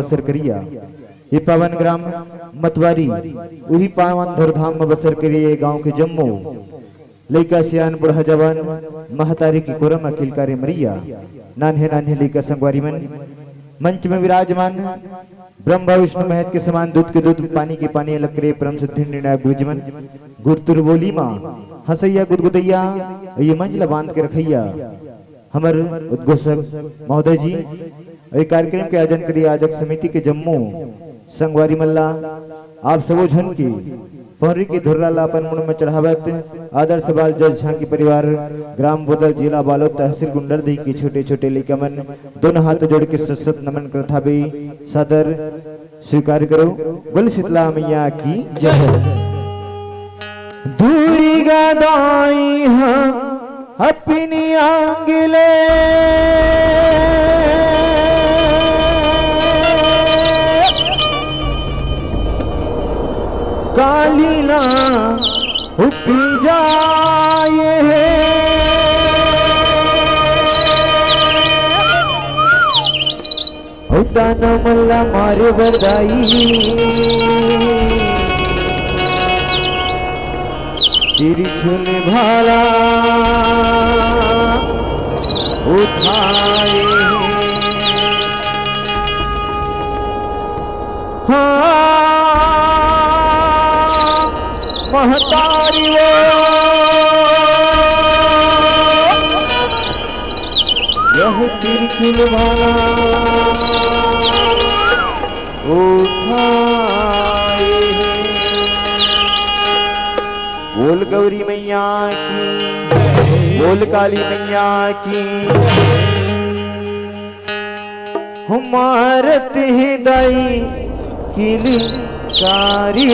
बसर करिया। ये पावन ग्राम मतवारी वही पावन धरधाम में बसर करिए गांव के जम्मू लइका सियान बुढ़ा जवान महतारी की कोरम किलकारी मरिया नान्हे नान्हे लइका संगवारी मन मंच में विराजमान ब्रह्मा विष्णु महत के समान दूध के दूध पानी के पानी अलग करे परम सिद्धि निर्णायक गुजमन गुरतुर बोली माँ हसैया गुदगुदैया ये मंजला बांध के रखैया। हमारे उद्घोषक महोदय जी कार्यक्रम के आयोजन करिए आयोजक समिति के जम्मू संगवारी मल्ला आप सबो झन की पहरी की धुर्राला अपन मुंड में चढ़ावत आदर्श बाल जज झांकी परिवार ग्राम बोदल जिला बालो तहसील गुंडरदी की छोटे छोटे लिकमन दोनों हाथ जोड़ के सशत नमन करता भी सदर स्वीकार करो। बोल शीतला मैया की जय। दूरी गदाई अपनी आंगले कालीना उपी जाए उताना मल्ला मारे बरदाई तेरी छोले भाला उठाए महतारी यह तिरछुल वाला उठाए। बोल गौरी मैया की बोल काली मैया की हमारत हृदय की कारी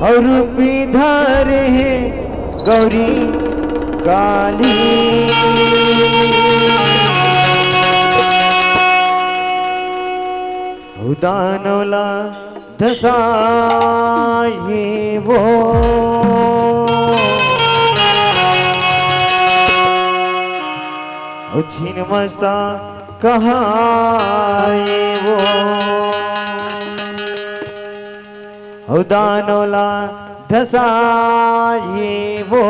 और पीधारे है गौरी काली उदानोला धसाए वो छीन मस्ता कहाए वो उदानोला धसाए वो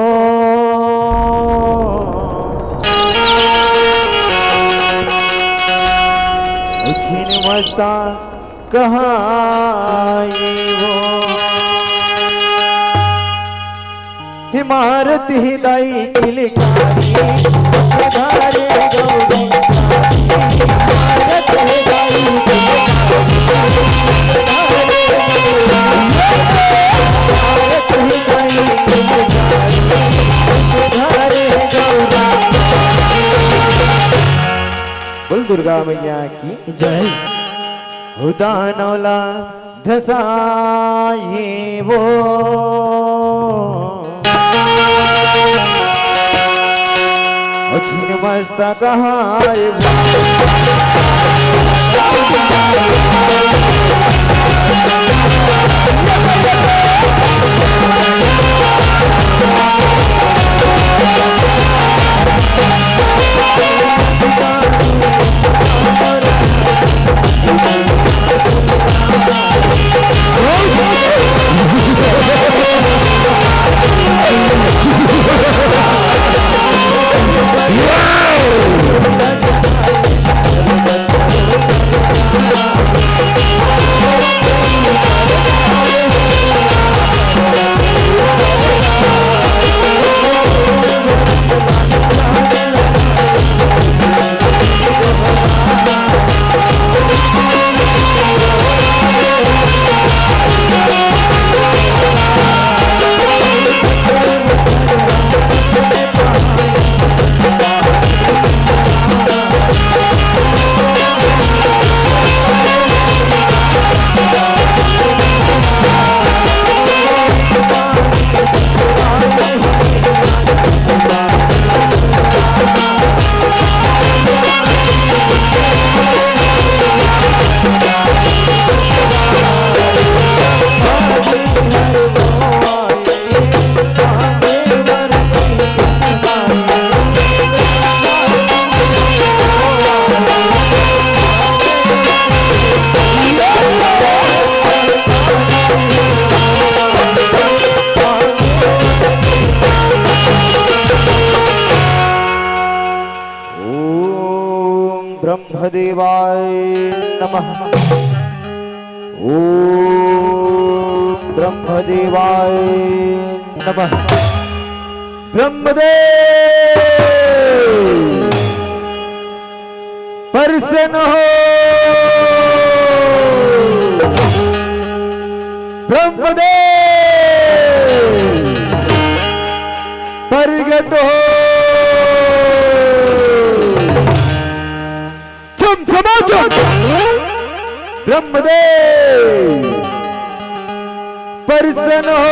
छीन मस्ता कहाए वो इमारत हिदाई किलकारी धारे गौरी इमारत हिदाई बोल दुर्गा मैया की जय। उदानोला धसाए वो छीन मस्ता कहाए ब्रह्मदेवाय नमः। ओम ब्रह्मदेवाय नमः। ब्रह्मदेव प्रसन्न हो, ब्रह्मदेव प्रगट हो। ब्रह्मदेव प्रसन्न हो।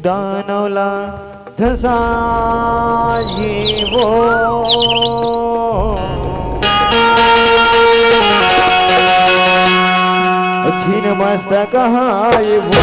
दानवला धसा ये वो छिन्न मस्तक ये वो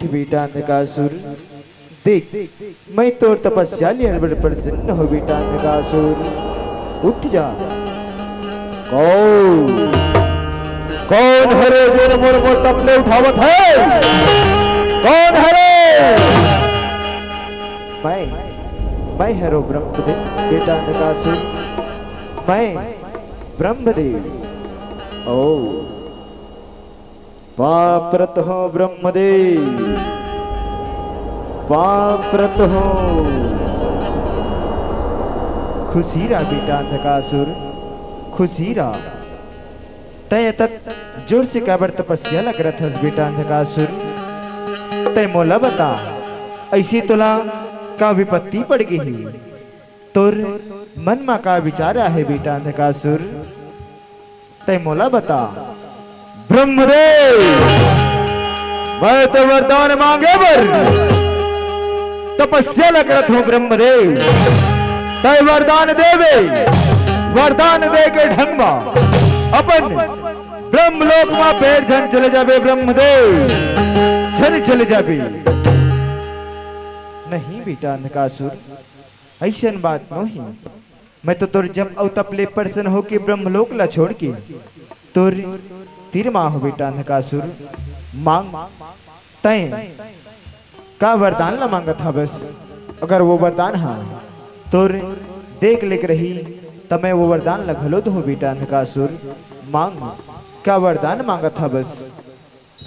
बेटा अंधकासुर, देख मैं तो तपस्या लिए प्रसन्न हो। बेटा अंधकासुर उठ जा। कौन हरे जो मोर मोर तपले उठावत है? कौन हरे? मैं हरो ब्रह्मदेव। बेटा अंधकासुर मैं ब्रह्मदेव। ओ पाप्रत हो ब्रह्मदेव, पाप्रत हो। खुशी रा बेटा अंधकासुर, खुशी रा। तय तक जोर से काबर तपस्या लग रहा था बेटा अंधकासुर। तय मोला बता, ऐसी तोला का विपत्ति पड़ गई? तोर मन में का विचार है बेटा अंधकासुर? तय मोला बता। ब्रह्मदेव मैं तो वरदान मांगे बर तपस्या लग रहा हूँ। ब्रह्मदेव तय वरदान देवे, वरदान दे के ढंगा अपन ब्रह्मलोक में पैर झन चले जाबे। ब्रह्मदेव झन चले जाबे। नहीं बेटा अंधकासुर ऐसन बात नहीं। मैं तो तोर जब अवतपले प्रसन्न हो के ब्रह्मलोक ला छोड़ के तोर तीर माँ हो बेटा अंधकासुर। मांग तय का वरदान ला मांगा था बस। अगर वो वरदान हाँ तोर देख लेक रही तब मैं वो वरदान ला घलो दो बेटा अंधकासुर। मांग का वरदान मांगा था बस।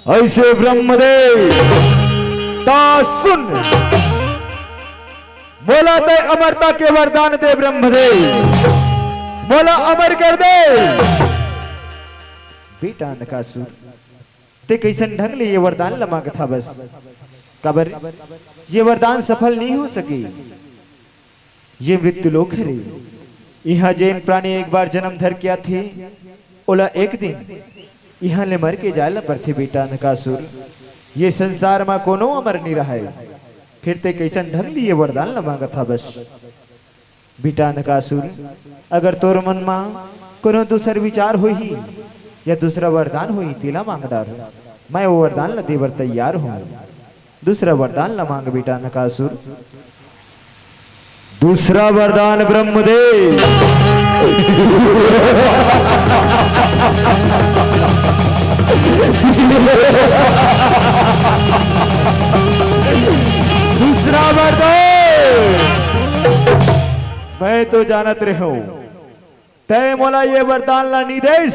ऐसे ब्रह्मदेव ता सुन, बोला ते अमरता के वरदान दे ब्रह्मदेव, बोला अमर कर दे। बेटा अंधकासुर ते कैसन ढंग ले ये वरदान मांगा था बस। कबर ये वरदान सफल नहीं हो सके। ये मृत्यु लोक है रे। यहाँ जैन प्राणी एक बार जन्म धर किया थे, ओला एक दिन यहाँ ले मर के जाला पर थे बेटा अंधकासुर। ये संसार में कोनो अमर नहीं रहा है। फिर ते कैसन ढंग लिए वरदान मांगा था बस। बेटा नकासुर, अगर तोर मन में कोनो दूसर विचार होही या दूसरा वरदान होही तेला मांगदार, मैं वो वरदान ला देवर तैयार हूँ। दूसरा वरदान ला मांग बेटा नकासुर। दूसरा वरदान ब्रह्मदेव। दूसरा वरदान मैं तो जानत रहे हूं, तय मोला ये वरदान ला निदेश।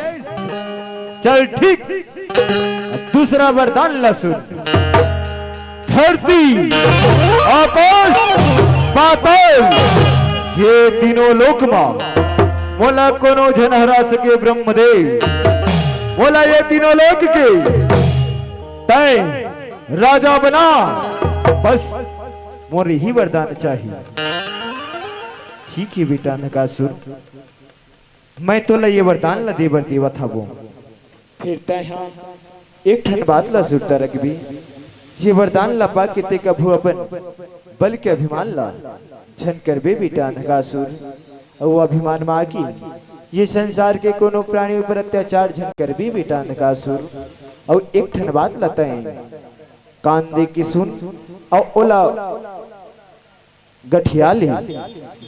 चल ठीक, दूसरा वरदान ला सुन। धरती, आकाश, पाताल, ये तीनों लोक में मोला कोनो जन हरा सके ब्रह्मदेव। मोला ये तीनों लोक के तय राजा बना, बस मोरे ही वरदान चाहिए। ठीक है बेटा नकासुर, मैं तो ला ये वरदान ला देवर देवा था वो। फिर तय हाँ एक ठन बात ला सुनता रखबी, ये वरदान ला पा के ते कभू अपन बल के अभिमान ला झन करबे बेटा नकासुर। वो अभिमान मा की ये संसार के कोनो प्राणी पर अत्याचार झन करबे बेटा नकासुर। और एक ठन बात लता है, कान दे की सुन और ओला गठिया ले।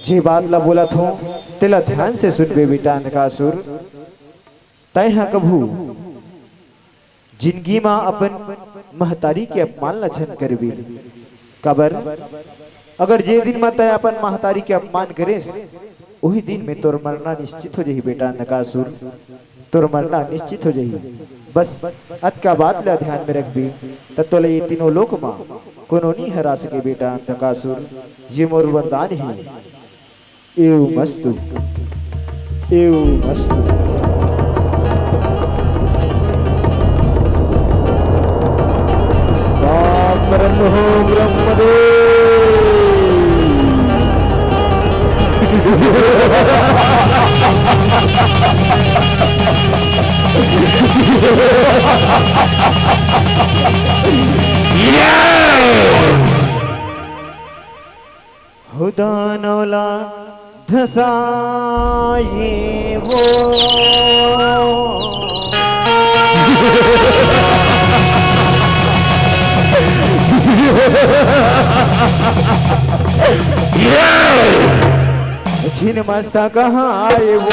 जे बात ला बोला थो तेला ध्यान से सुनबे बेटा नकासुर। तय हाँ कभू जिंदगी में अपन महतारी के अपमान ला झन करबी। कबर अगर जे दिन में तय अपन महतारी के अपमान करेस, वही दिन में तोर मरना निश्चित हो जाही बेटा नकासुर। तोर मरना निश्चित हो जाही। बस अत का बात ला ध्यान में रखबी, तब तो ये तीनों लोक में कोनो नहीं हरा सके बेटा नकासुर। ये मोर वरदान है। एव मस्तु, एव मस्तु। ब्रह्म हो ब्रह्मदेव। हुदानौला धसाए वो छिन मस्ता कहाँ आए वो।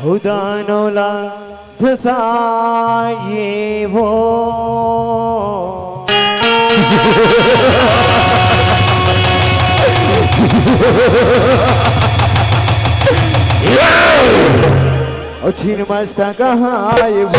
हुदानौला धसाए वो और छिन मस्ता कहाँ आए वो।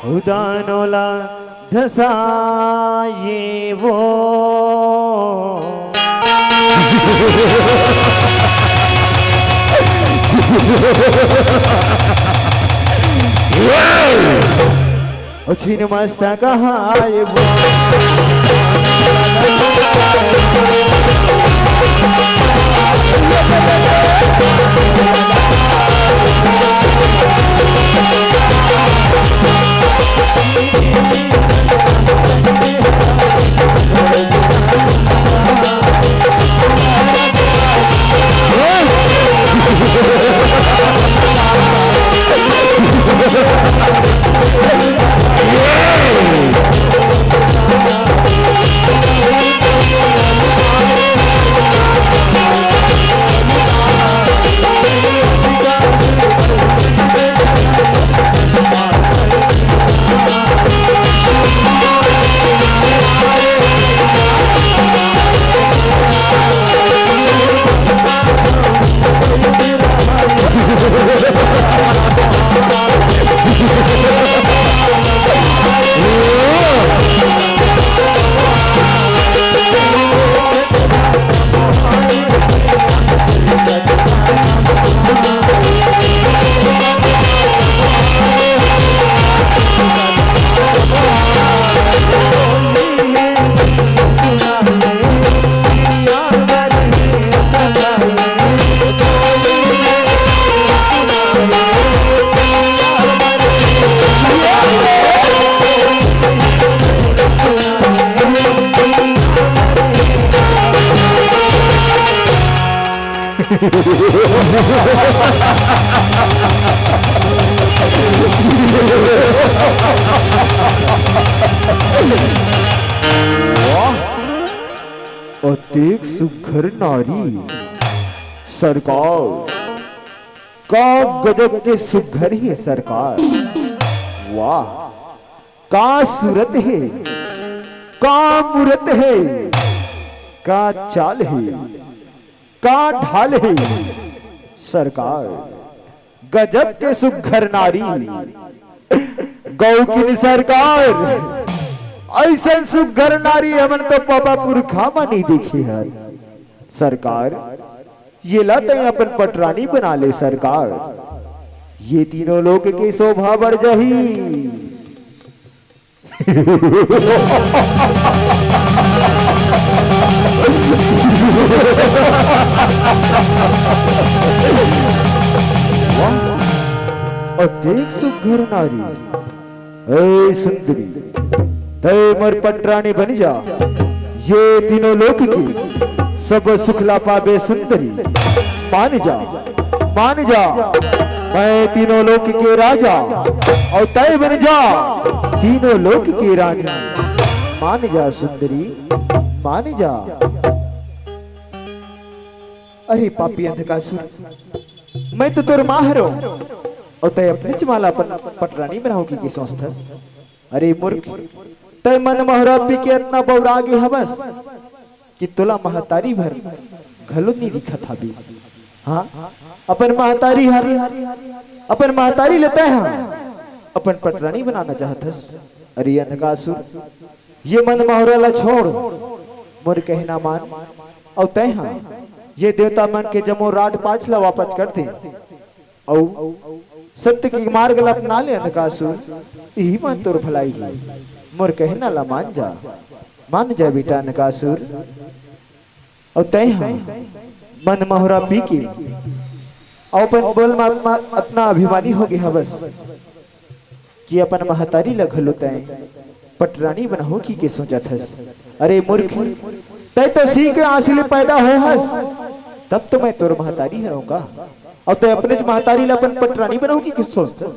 उदानोला धसाए वो छीन मस्ता कहाए वो अतिक सुघर नारी सरकार का गजब के सुघर है सरकार। वाह का सूरत है, का मूरत है, का चाल है, का ढाल है सरकार। गजब के सुघर नारी गौ की सरकार। ऐसा सुघर नारी हमन तो पापा पुरखा में नहीं देखी है सरकार। ये लाते अपन पटरानी बना ले सरकार। ये तीनों लोग की शोभा बढ़ जाही। अतिक सुघर नारी ऐ सुंदरी तय मोर पटरानी बन जा। ये तीनों लोक की सब सुखला पावे सुंदरी। मान जा मान जा मैं तीनों लोक के राजा और तय बन जा तीनों लोक की रानी। मान जा सुंदरी मान जा। अरे पापी अंधकासुर मैं तो तोर माहरो और तय अपने चमाला पटरानी बनाओगी की सोचथस। अरे मूर्ख तय मन मोहरा पी के इतना बौरागे हवस कि तुला महतारी भर घलो नहीं दिखा था भी। हाँ अपन महतारी हर अपन महतारी लेते हैं अपन पटरानी बनाना चाहतस। अरे अंधकासुर ये मन मोहरा ला छोड़ मोर कहना मान और तय हाँ ये देवता मन के जमो राड पाछला वापस कर दे औ सत्य की मार्ग ला अपना ले अंधकासुर। यही मन तोर भलाई है मोर कहना ला मान जा बेटा अंधकासुर। और तय हाँ मन मोहरा पी के अपन बोल में अपना अभिमानी हो गया बस कि अपन महतारी लगलो तय पटरानी बनाहो की सोचा थस। अरे मूर्ख तय तो सी के आंसू पैदा हो हस तब तो मैं तोर महतारी रहूंगा और तय अपने महतारी ला अपन पटरानी बनाओगी किस सोचथस।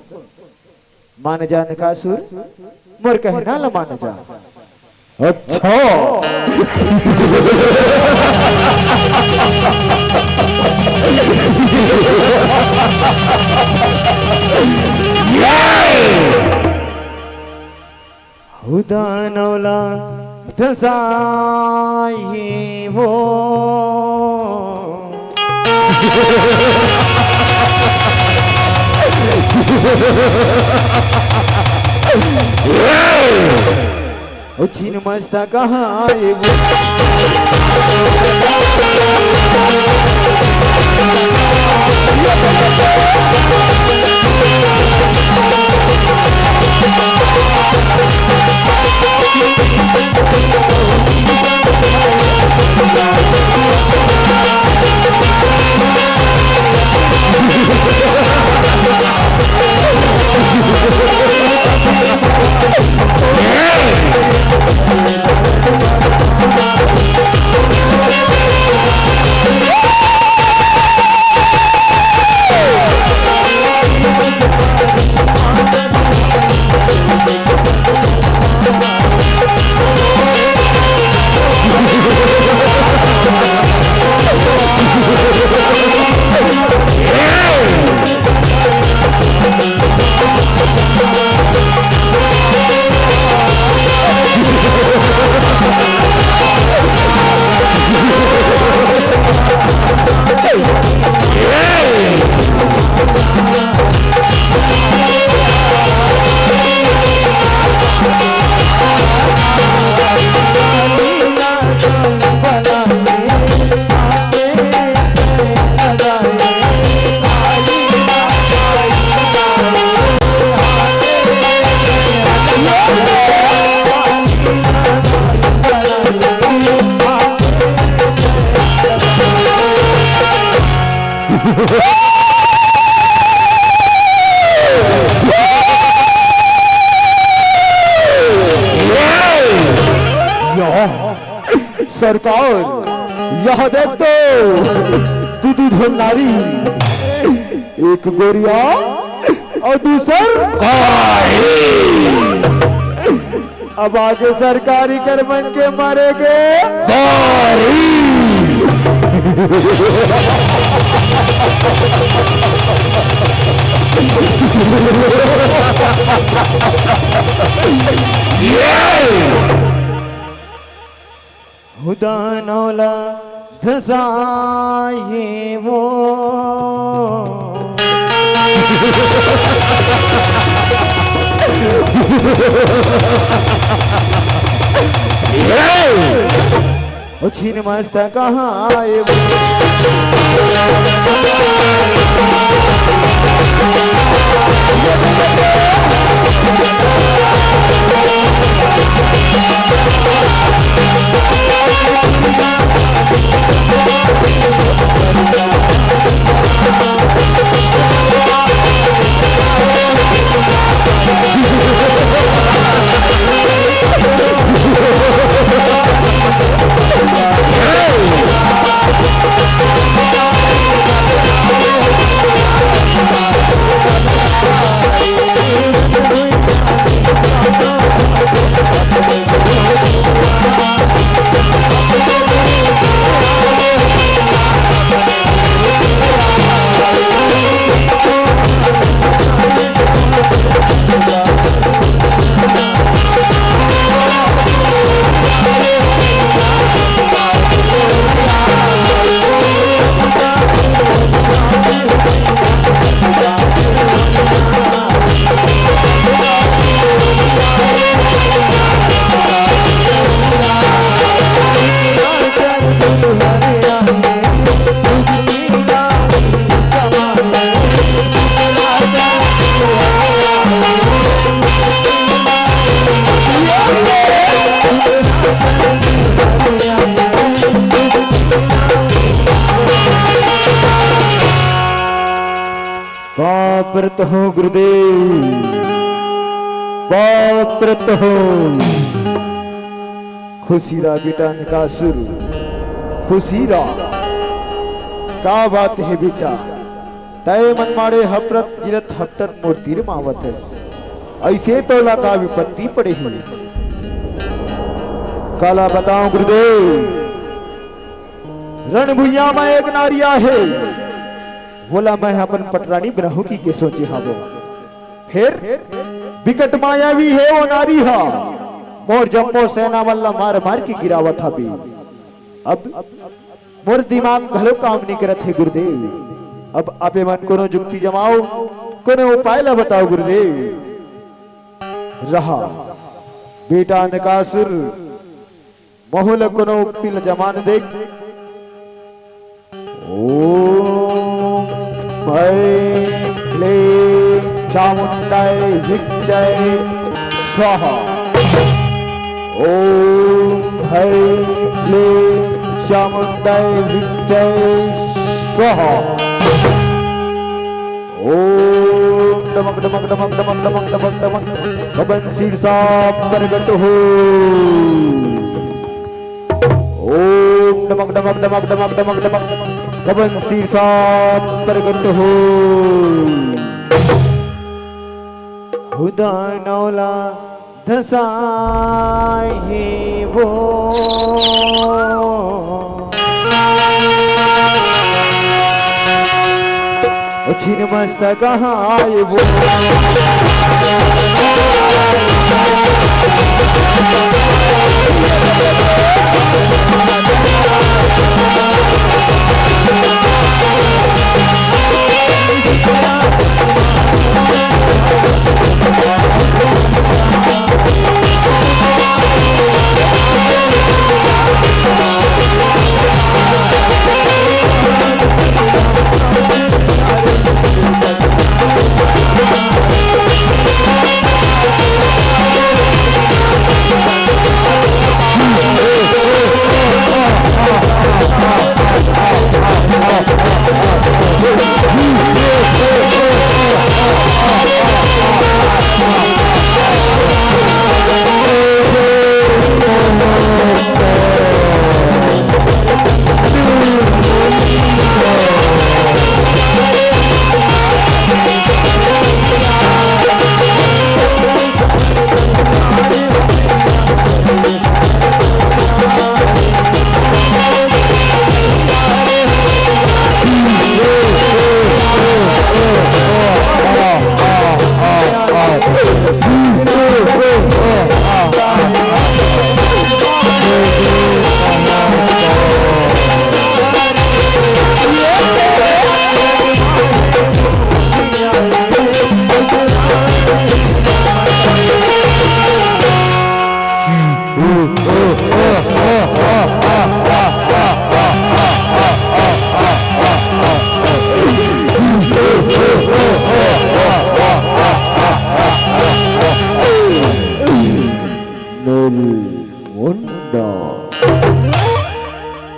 मान जा अंधकासुर मोर कहना ला मान जा। अच्छा उदानोला धसाए वो ओ छीन मस्ता कहाँ आए वो सरकार यह देख तो दो नारी, एक गोरिया और दूसर अब आगे सरकारी कर्मन के मारेगे खुदा नौला धसाए वो छीन मस्ता कहाँ आए वो पात्रत हो गुरुदेव, पात्रत हो। खुशीरा बेटा निकासुर, खुशीरा का बात है बेटा, तय मन मारे हपरत गिरत हपटर मूर्तिर मावत है, ऐसे तोला का विपत्ति पड़े हुई। काला बताऊं गुरुदेव, रणभुइया में एक नारिया है, बोला मैं अपन पटरानी ब्रह्म की के सोचे हावो, फिर विकट मायावी है वो नारी हा, मोर जम्मो सेना वाला मार मार के गिरावा था भी। अब मोर दिमाग घलो काम नहीं करत है गुरुदेव, अब आपे मन कोनो जुक्ति जमाओ, कोनो उपाय ला बताओ गुरुदेव। रहा बेटा नकासुर बहुल कोनो पिल जमान देख ओम ऐं क्लीं चामुंडाय विद्महे स्वाहा ओम ऐं क्लीं चामुंडाय विद्महे स्वाहा ओम डमक डमक डमक डमक डमक डमक डमक कबन शीर्षा प्रगट हो ओम डमक डमक डमक डमक डमक डमक कबन शीर्षा प्रगट हो खुदा नौला धसाए है वो छिन मस्तक हाय वो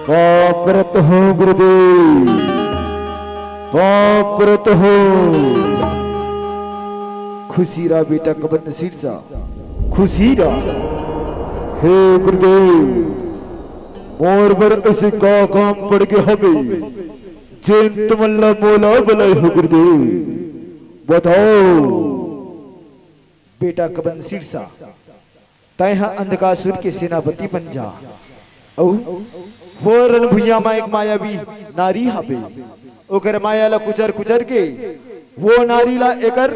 पापरत हो गुरुदेव पापरत हो खुशीरा बेटा कबन शीर्षा खुशीरा हे गुरुदेव मोर बर ऐसे का काम पड़ के हबे जेन तुमल्ला मोला बलाई हो गुरुदेव बताओ बेटा कबन शीर्षा तैहा अंधकासुर के सेनापति बन जा फौरन भुइया में एक मायावी नारी हबे ओकर माया ला कुचर कुचर के वो नारी ला एकर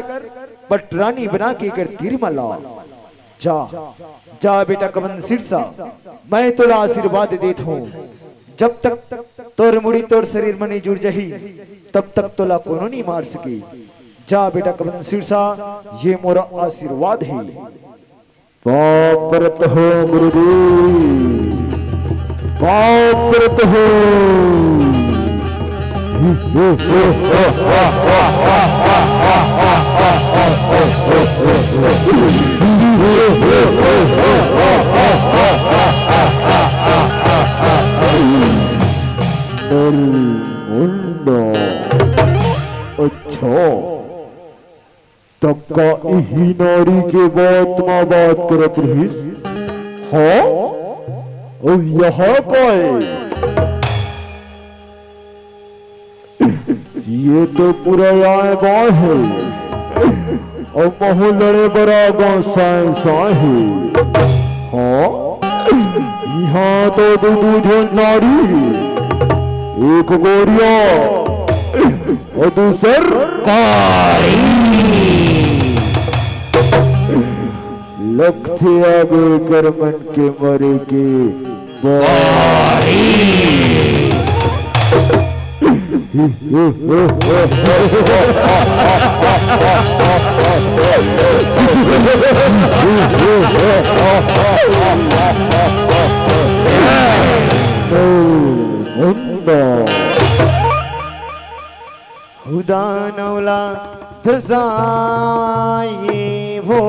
पटरानी बना के एकर तीर में ला जा जा बेटा कबन शीर्षा मैं तोला आशीर्वाद देत हूँ जब तक तोर मुड़ी तोर शरीर में नहीं जुड़ जही तब तक तोला कोनो नहीं मार सके जा बेटा कबन शीर्षा ये मोरा आशीर्वाद है पापरत हो गुरुदेव पापरत हो अच्छा तब का यही नारी के बात माँ बात करत रहीस हाँ और यहाँ कौन ये तो पूरा आए गाँव है और महू लड़े बड़ा गाँव साए साए है हाँ यहाँ तो दो नारी एक गोरिया और दूसर लगते आगे करमन के मरे के बारी हुदानवला धसाई वो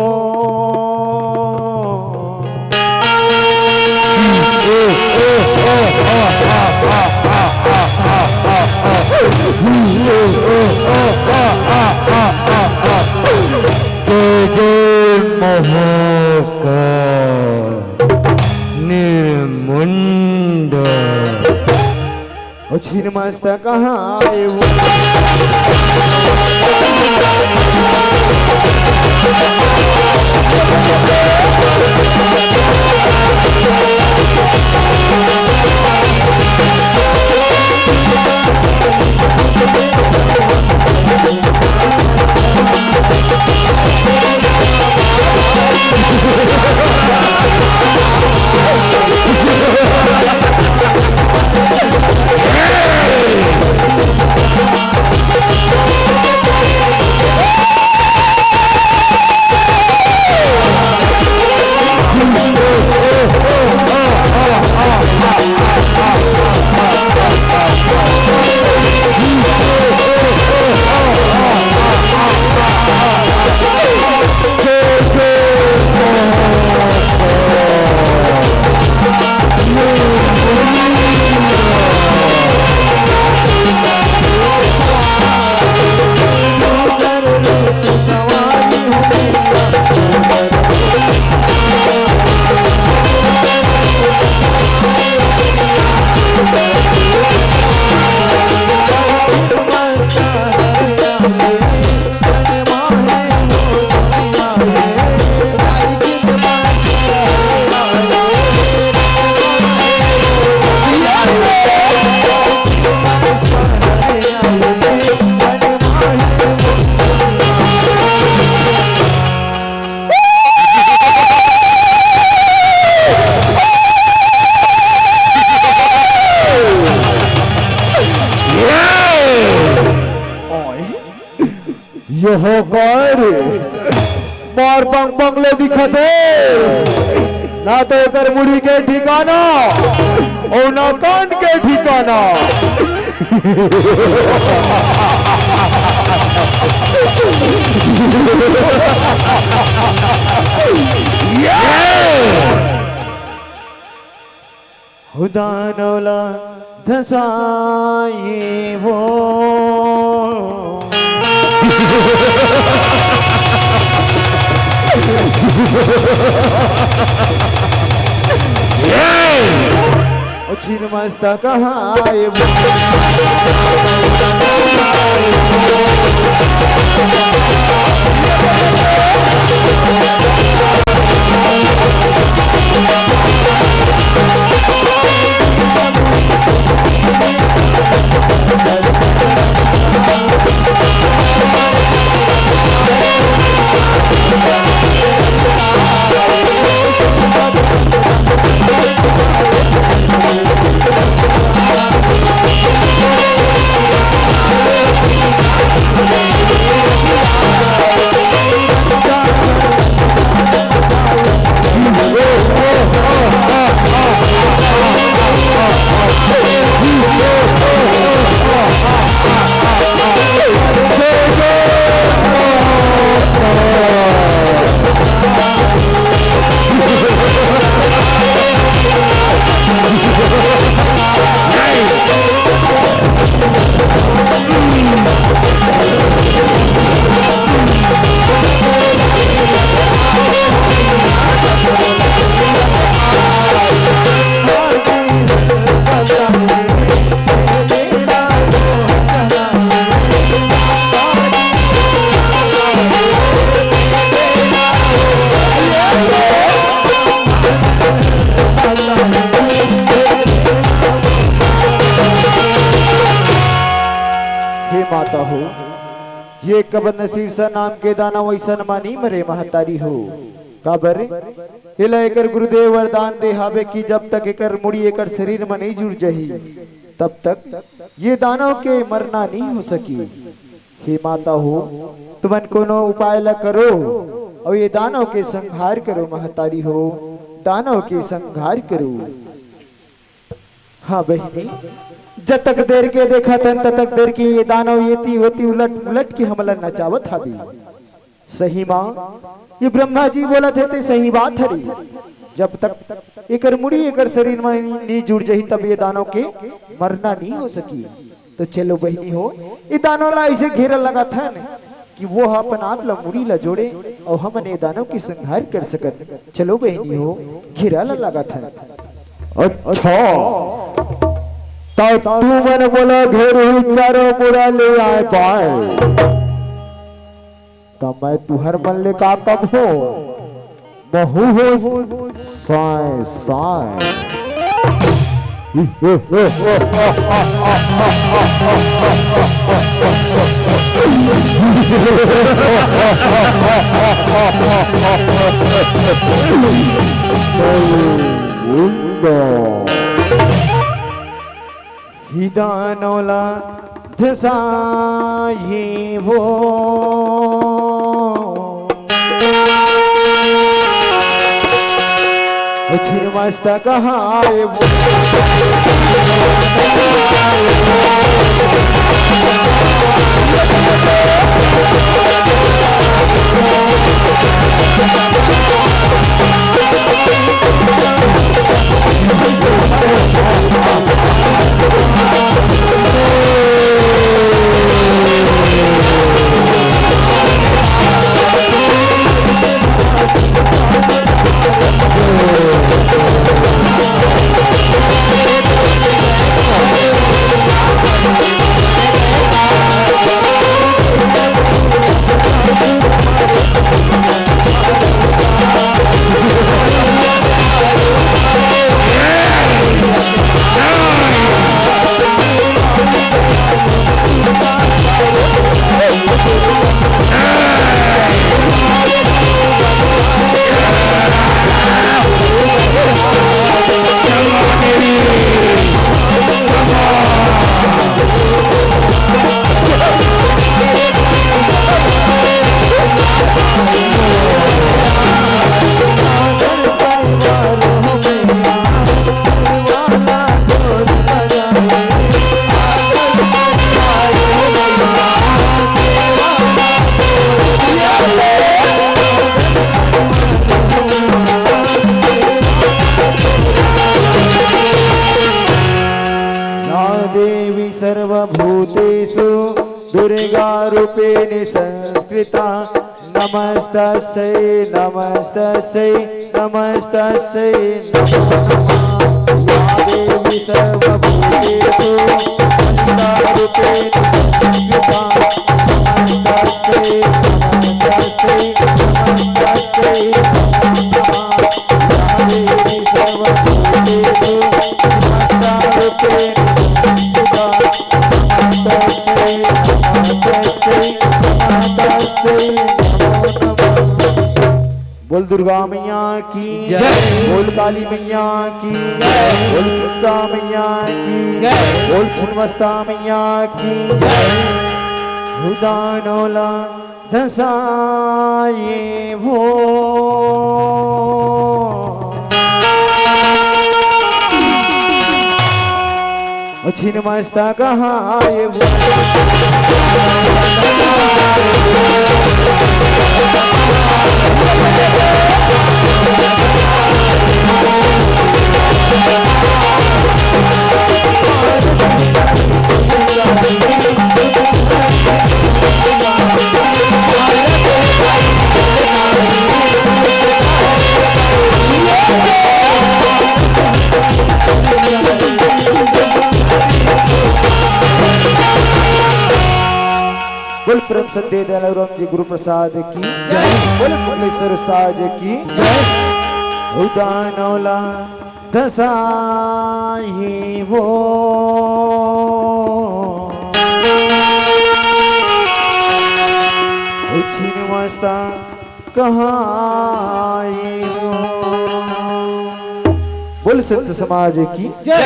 निर्मुंड छिन मस्तक कहाँ आए वो बार बंगले दिखते ना तो कर मुड़ी के ठिकाना और ना कान के ठिकाना हुदानवला धसाई वो छिन मस्तक कहाँ आए वो माता हो ये कबर नसीर सा नाम के दाना वैसन मानी मरे महतारी हो काबर हिला एकर गुरुदेव वरदान दे हावे की जब तक एकर मुड़ी एकर शरीर में नहीं जुड़ जही तब तक ये दानव के मरना नहीं हो सकी। हे माता हो तुमन कोनो उपाय ला करो और ये दानव के संहार करो महतारी हो, दानव के संहार करो। हाँ बहिनी, जब तक देर के देखा तन तब तक देर के ये दानव येती होती उलट उलट के हमला नचावत हबी। सही माँ, ये ब्रह्मा जी बोला थे सही बात हरी। जब तक एकर मुड़ी एकर शरीर में नहीं जुड़ जाही तब ये दानव के मरना नहीं हो सकी। तो चलो बहिनी हो, ये दानव ला ऐसे घेरा लगा था कि वो अपन आप ला मुड़ी ला जोड़े और हमने ये दानव की संहार कर सकत। चलो बहिनी हो, घेरा ला लगा था। अच्छा तू मैंने बोला घेर हुई चारों बुरा ले आए पाए, तब मैं तुहर मन ले का कब हो बहु हो साए साए। हिदानोला धसाई वो छिरमस्ता कहाए वो सर्वभूतेषु दुर्गा रूपेण संस्कृता नमस्तस्यै नमस्तस्यै नमस्तस्यै देवी सर्वभूतेषु दुर्गा रूपेण संस्कृता नमस्तस्यै नमस्तस्यै नमस्तस्यै देवी सर्वभूतेषु दुर्गा रूपेण बोल दुर्गा मैया की जय, बोल काली मैया की जय, बोल दुर्गा मैया की जय, बोल छिन्नमस्ता मैया की जय। हुदानोला धसाए वो छिन्नमस्ता कहाए वो बोल परम सत्य दयालु जी गुरु प्रसाद की जय, बोल मुरलीधर उस्ताद की जय। उदानोला धसाई वो छिन्नमस्ता कहाए वो। बोल संत समाज की जय।